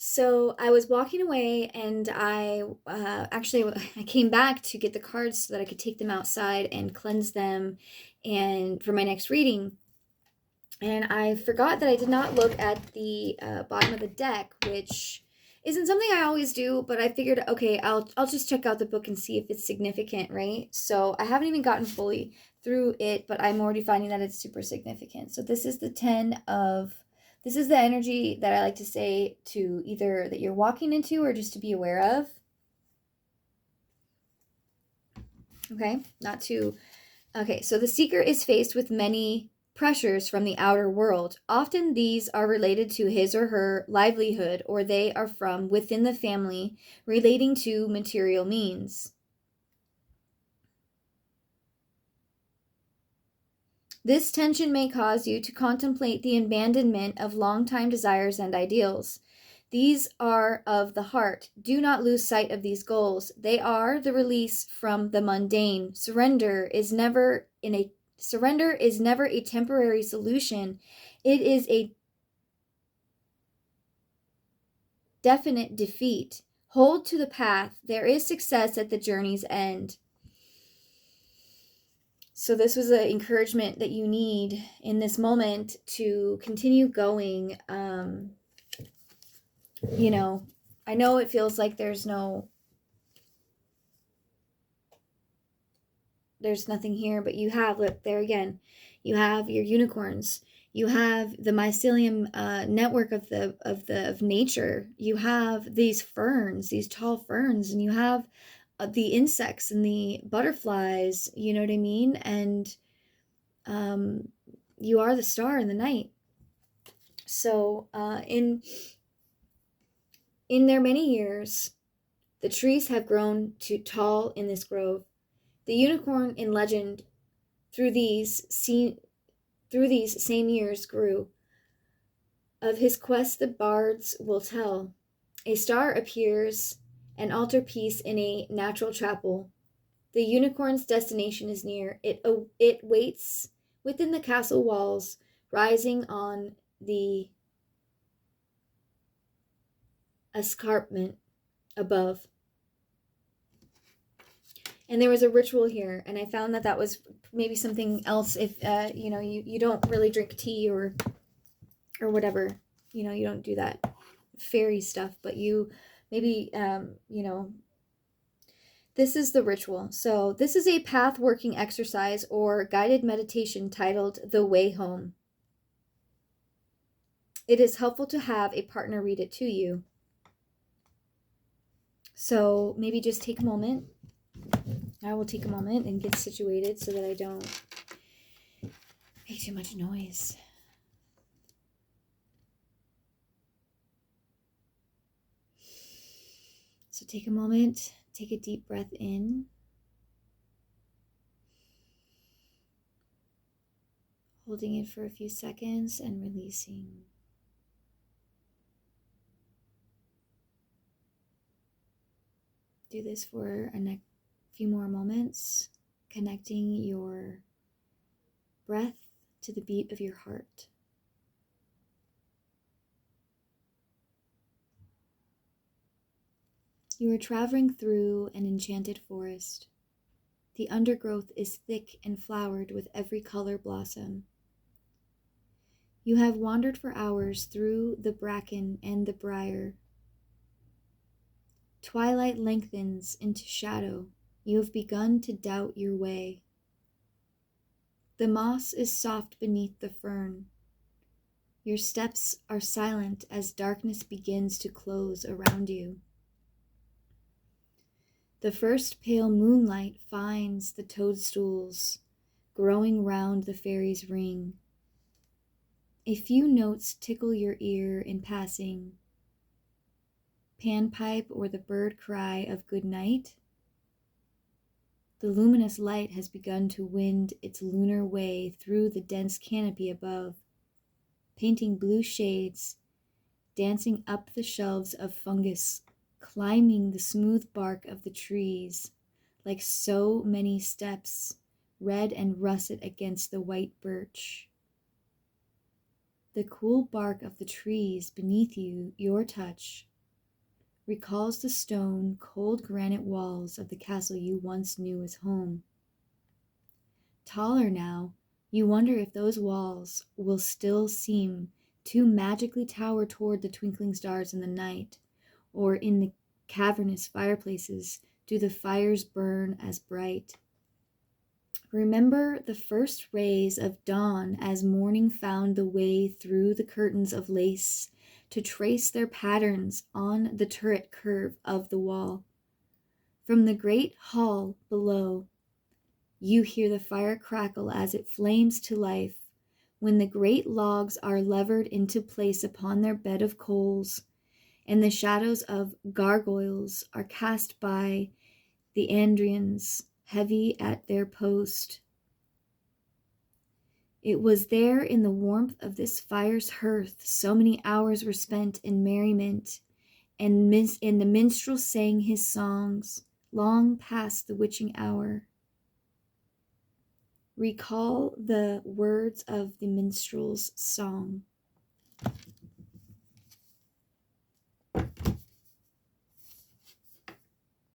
So I was walking away, and I came back to get the cards so that I could take them outside and cleanse them, and for my next reading. And I forgot that I did not look at the bottom of the deck, which isn't something I always do. But I figured, okay, I'll just check out the book and see if it's significant, right? So I haven't even gotten fully through it, but I'm already finding that it's super significant. So this is the 10 of. This is the energy that I like to say to either that you're walking into or just to be aware of. Okay, not to. Okay, so the seeker is faced with many pressures from the outer world. Often these are related to his or her livelihood, or they are from within the family relating to material means. This tension may cause you to contemplate the abandonment of long-time desires and ideals. These are of the heart. Do not lose sight of these goals. They are the release from the mundane. Surrender is never a temporary solution. It is a definite defeat. Hold to the path. There is success at the journey's end. So this was an encouragement that you need in this moment to continue going. I know it feels like there's nothing here, but you have, look, there again, you have your unicorns, you have the mycelium network of nature, you have these ferns, these tall ferns, and you have the insects and the butterflies, you know what I mean? And you are the star in the night. So in their many years, the trees have grown to tall in this grove. The unicorn in legend through these same years grew. Of his quest the bards will tell. A star appears, an altarpiece in a natural chapel. The unicorn's destination is near. It waits within the castle walls, rising on the escarpment above. And there was a ritual here, and I found that was maybe something else. If you don't really drink tea or whatever, you don't do that fairy stuff, but you maybe this is the ritual. So this is a path working exercise or guided meditation titled The Way Home. It is helpful to have a partner read it to you. So maybe just take a moment. I will take a moment and get situated so that I don't make too much noise. So take a moment, take a deep breath in. Holding it for a few seconds and releasing. Do this for a few more moments, connecting your breath to the beat of your heart. You are traveling through an enchanted forest. The undergrowth is thick and flowered with every color blossom. You have wandered for hours through the bracken and the briar. Twilight lengthens into shadow. You have begun to doubt your way. The moss is soft beneath the fern. Your steps are silent as darkness begins to close around you. The first pale moonlight finds the toadstools growing round the fairy's ring. A few notes tickle your ear in passing. Panpipe or the bird cry of good night. The luminous light has begun to wind its lunar way through the dense canopy above, painting blue shades, dancing up the shelves of fungus, climbing the smooth bark of the trees, like so many steps, red and russet against the white birch. The cool bark of the trees beneath you, your touch, recalls the stone, cold granite walls of the castle you once knew as home. Taller now, you wonder if those walls will still seem to magically tower toward the twinkling stars in the night, or in the cavernous fireplaces do the fires burn as bright. Remember the first rays of dawn as morning found the way through the curtains of lace to trace their patterns on the turret curve of the wall. From the great hall below, you hear the fire crackle as it flames to life, when the great logs are levered into place upon their bed of coals, and the shadows of gargoyles are cast by the Andrians heavy at their post. It was there in the warmth of this fire's hearth so many hours were spent in merriment, and the minstrel sang his songs long past the witching hour. Recall the words of the minstrel's song.